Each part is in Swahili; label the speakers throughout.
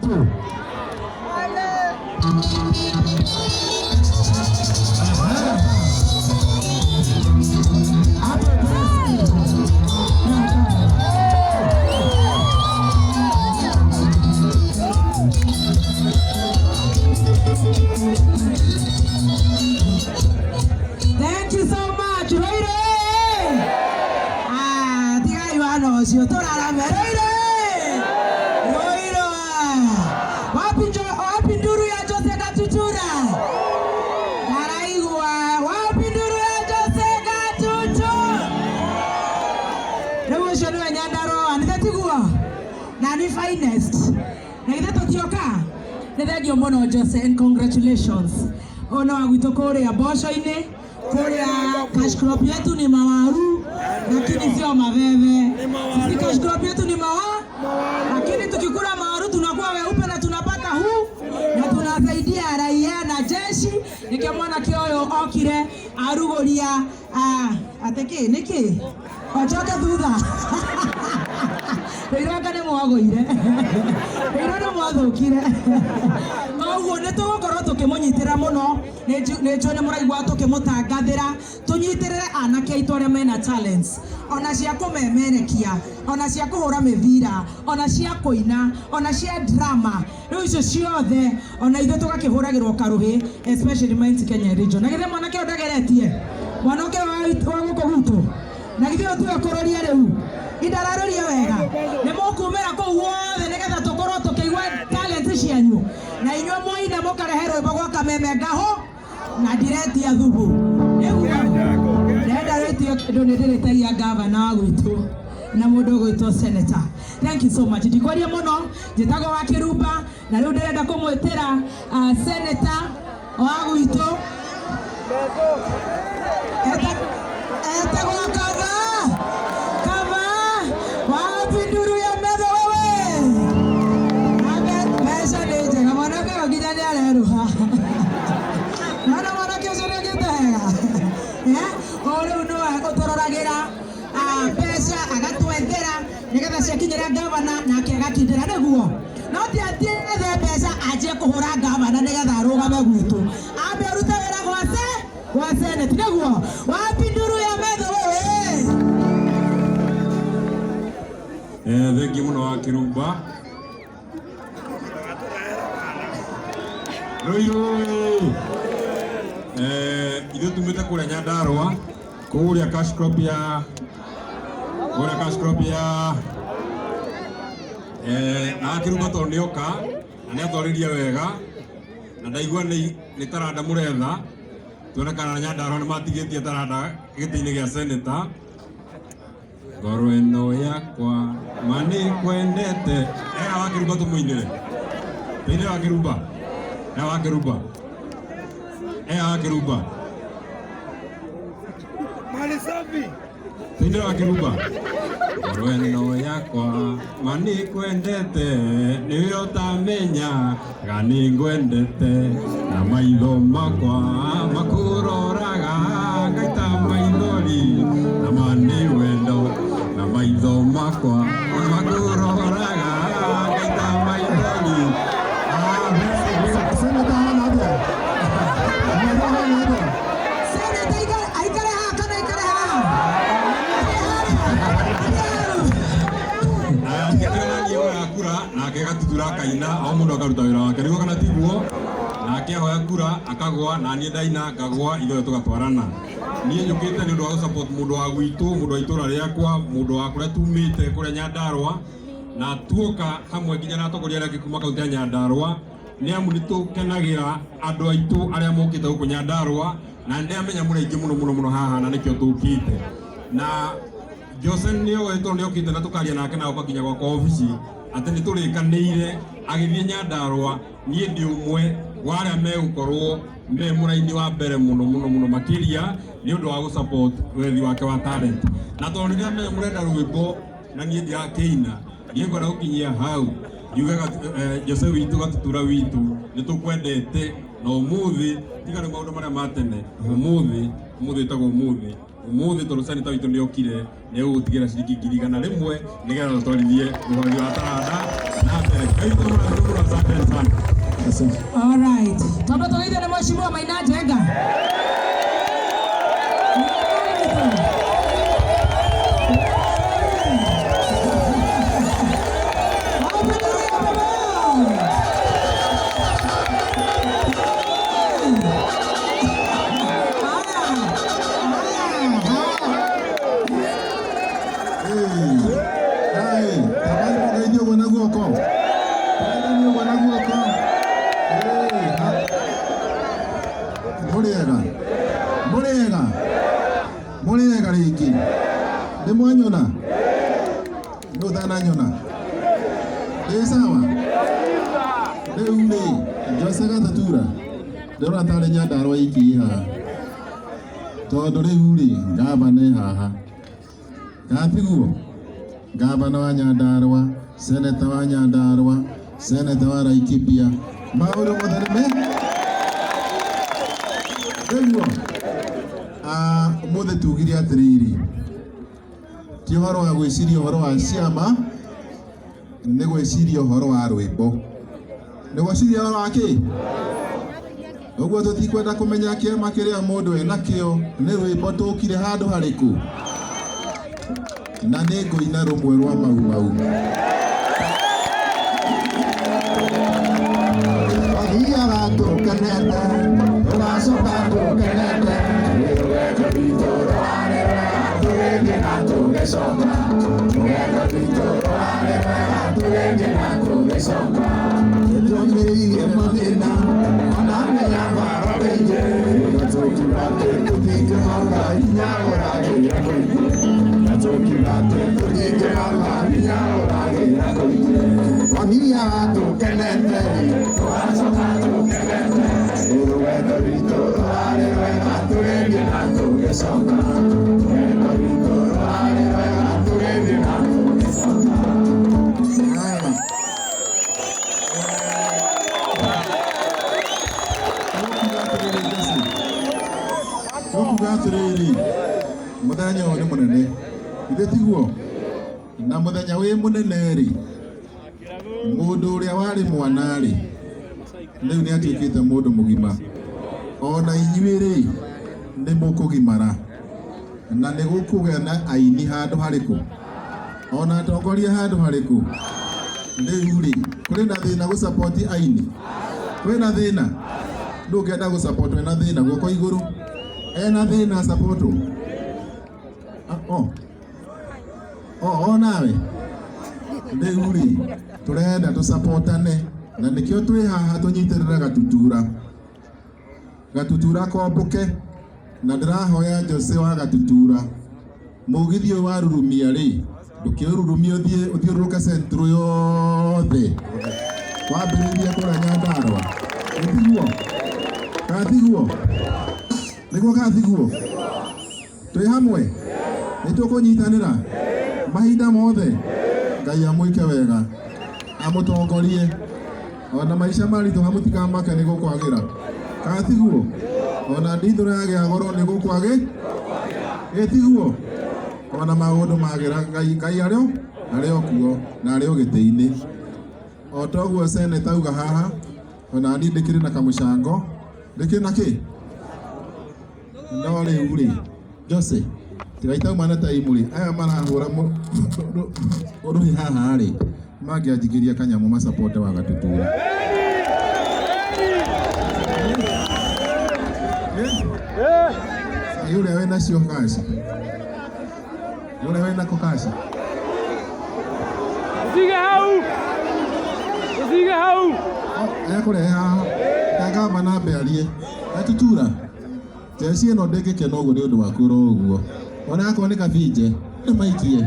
Speaker 1: witũ.
Speaker 2: Thank you so much, Roire. Tiga Ivano, si otora Roire. Roiro. Wapi nduru ya Jose Gatutura. Daraigwa, wapi nduru ya Jose Gatutura. Rewo shono ya Nyandarua, anitatigua. Nani finest. Na itato tioka. Nithegio mono Jose, and congratulations. Ona wagwito kore abosho ine. Korea cash crop yetu ni mawaru, lakini sio maveve. Sisi cash crop yetu ni lakini tukikula mawaru tunakuwa weupe na tunapata huu na tunasaidia raia na jeshi. Nikiamona kioyo okire arugoria ateke niki ochoke thutha Iroka ne mwagoire Irona mwathukire Koguo ne tugokorwo tukimunyitira muno ne muraigwa tukimutangathira tunyitirire anake itore mena talents ona cia kumemerekia ona cia kuhura mithira ona cia kuina ona cia drama riu icio ciothe ona ithu tugakihuragirwo karuhi especially Mount Kenya region na githe mwanake udageretie mwanake wa guko gutu na githe tuwe kuroria riu idararoria wega ne mukumera ko wothe nigetha tukorwo tukiigwa talent cianyu na inyuo moina mukareherwo bagwa kameme ngaho na direct ya thubu nenda retio ndo ndiretagia governor wa gwitu na mundu gwitwo senator. Thank you so much. Ndikwaria muno njitagwo wa Kirumba na riu ndirenda kumwitira senator wa gwitu etagwo kava wapi nduru ya medho wewe mesa nije na mwanake wakijani aleruha nana mwanake usore gitega ole uno otororagira pesa agatwethera nigetha ciakinyira gavana nake agakindira niguo no ti athiethe pesa aje kuhura gavana nigetha arugame gwitu ambe arute wira gwa senate niguo wapi nduru ya medho wewe
Speaker 3: thengi muno wa Kirumba Roiro ithu tumite kuria Nyandarua kuria cash crop ya na Kirumba to nioka na niathoririe wega na ndaigua ni taranda muretha tuonekana Nyandarua ni matigitie taranda giti-ini gia senator ngoro ino yakwa mani kwendete wa Kirumba tumuinire thini wa Kirumba wa Kirumba
Speaker 4: mali safi
Speaker 3: thini wa Kirumba ngoro ino yakwa mani kwendete niwe utamenya gani ngwendete na maitho makwa makuroraga ngaita maithori na mani wendo na maitho makwa makuroraga ngaita maithori nake gatutura kaina o mundu akaruta wira wake niguo kana tiguo nake ahoya kura akagwa na nie ndaina ngagwa ithuothe tugatwarana nie njukite ni undu wa support mundu wa gwitu mundu wa itura riakwa mundu wa kuria tumite kuria Nyandarua na tuoka hamwe nginya na tokoria rake kuma kaunti ya Nyandarua ni amu ni tukenagira andu aitu aria mokite guku Nyandarua na ndiamenya muri ingi muno haha na nikio tukite na Jose nio wetu nio kite na tukaria nake na ukaginya kwa ofisi ati ni turikanire agithie Nyandarua nie ndi umwe waria megukorwo me muraini wa mbere muno makiria ni undu wa gu support wethi wake wa talent na tondu ria me murenda rwimbo na nie ndia keina nie ngora ukinyia hau yugaga Jose witu gatutura witu ni tukwendete na umuthi tiga ni maundu maria matene umuthi tago umuthi tondu senator witu ni okire ni ugutigira ciringi 100,000 nigetha tutwarithie muhori wa taranda na mbere. Kaita mwana asante sana. Asante.
Speaker 2: All right. Tondu tugeithio ni Mheshimiwa Maina Njenga.
Speaker 1: Muriega rĩngĩ ndĩmwanyona ndũthananyona ĩ sawa rĩu rĩ Jose Gatatura ndĩrona tarĩ Nyandarua iki haha tondũ rĩu rĩ ngavana ĩ haha gatiguo ngavana wa Nyandarua seneta wa Nyandarua seneta wa Laikipia maũndũ mothe nĩ rĩu mothe tugire atiriri ti horo wa gwiciria horo wa ciama nĩ gwiciria horo wa rwĩmbo nĩ gwiciria horo wa kĩ ũguo tũtikwenda kũmenya kĩama kĩrĩa mũndũ ena kĩo nĩ rwĩmbo tũkire handũ harĩkũ na nĩ ngũina rũmwe rwa mau mau athiaga tũkenete tũgacoka tũkenete muthenya ũyũ nĩ mũnene ithe tiguo na muthenya wĩ mũnene rĩ mũndũ ũrĩa warĩ mwana rĩ rĩu nĩ atuĩkĩte mũndũ mũgima ona inyuĩ rĩ nĩ mũkũgimara na nĩ gũkũgĩa na aini handũ harĩkũ ona atongoria handũ harĩkũ rĩu rĩ kũrĩ na thĩna gũsupport aini kwĩ na thĩna ndũngĩenda gũsupport wĩna thĩna guoko igũrũ ena thĩna support nawe rĩu rĩ tũrenda tũsupportane na nĩkĩo twĩ haha tũnyitĩrĩre Gatutura kombũke na ndĩrahoya Jose wa Gatutura mũgithi ũyũ wa Rurumia rĩ ndũkĩrurumia ũthiũrũrũke centro yothe wambĩrĩria kũrĩa Nyandarua gatiguo nĩguo gatiguo twĩ hamwe nĩtũkũnyitanĩra mahinda mothe Ngai amwĩke wega amũtongorie ona maica maritũ hamũtikamake nĩ gũkwagĩra gatiguo ona ndithũra yagĩa goro nĩ gĩtiguo ona maũndũ magĩra Ngai arĩo kuo na arĩo gĩtĩ-inĩ o toguo seneta auga haha ona niĩ ndĩkĩrĩ na kamũcango ndĩkĩrĩ na kĩ no rĩu rĩ Jose tigaitauma na taimu rĩ aya marahũra ũrũhi haha rĩ mangĩanjigĩria kanyamũ masapote wa Gatutura yule wena sio kazi yule wena ko kazi usige hau kũrehe haha kagamba na mbearie Gatutura Jesi ĩno ndĩngĩkena ũguo nĩ ũndũ wa kũra ũguo ona akorwo nĩ kabinje nĩ maikie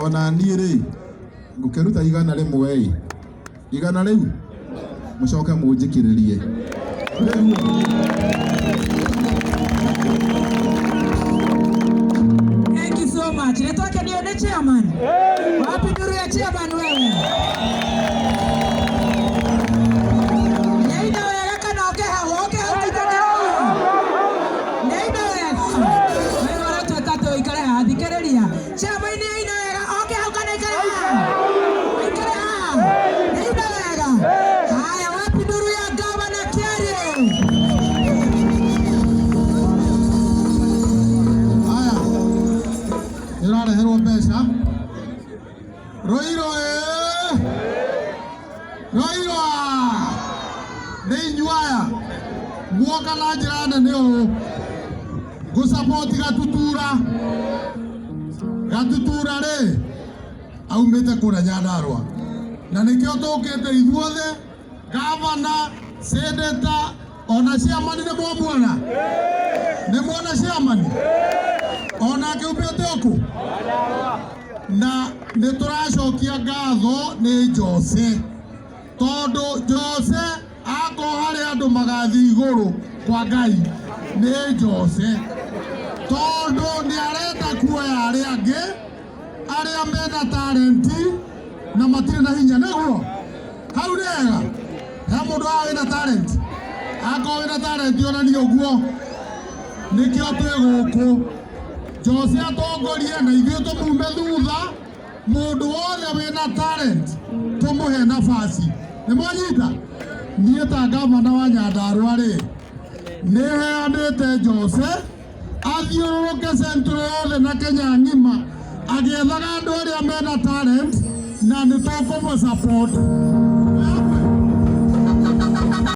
Speaker 1: ona niĩ rĩ ngũkĩruta igana rĩmwe igana rĩu mũcoke mũnjĩkĩrĩrie
Speaker 2: Thank you so much. Netoke nione chairman. Wapi nuru ya chairman wewe? Neina wega kana oke hukana. Neina wega. Wewe watu watatu ikale hadi kereria. Chairman neina wega oke hukana ikale.
Speaker 1: Noiwa ni nyuaya muoka na njira nene ũũ gũsapoti Gatutura rĩ aumĩte kũrĩa Nyandarua na nĩkĩo tũkĩte ithuothe gavana seneta ona ciamani nĩ muona ciamani ona kĩumbĩte ũkũ na nĩtũracokia ngatho nĩ Jose tondũ Jose ako harĩ andũ magathi igũrũ kwa Ngai nĩ Jose tondũ nĩarenda kuoya arĩa angĩ arĩa mena talenti na matirĩ na hinya nĩguo hau nĩega he mũndũ wa wĩna talent akorwo wĩna talent onania ũguo nĩkĩo twĩ gũkũ Jose atongorie na ithuĩ tũmume thutha mũndũ wothe wĩna talent tũmũhe nafasi nĩmwanyita niĩ ta gavana wa Nyandarua rĩ nĩheanĩte Jose athiũrũrũke Central yothe na Kenya ng'ima agĩethaga andũ arĩa mena talent na nĩtũkũmũ support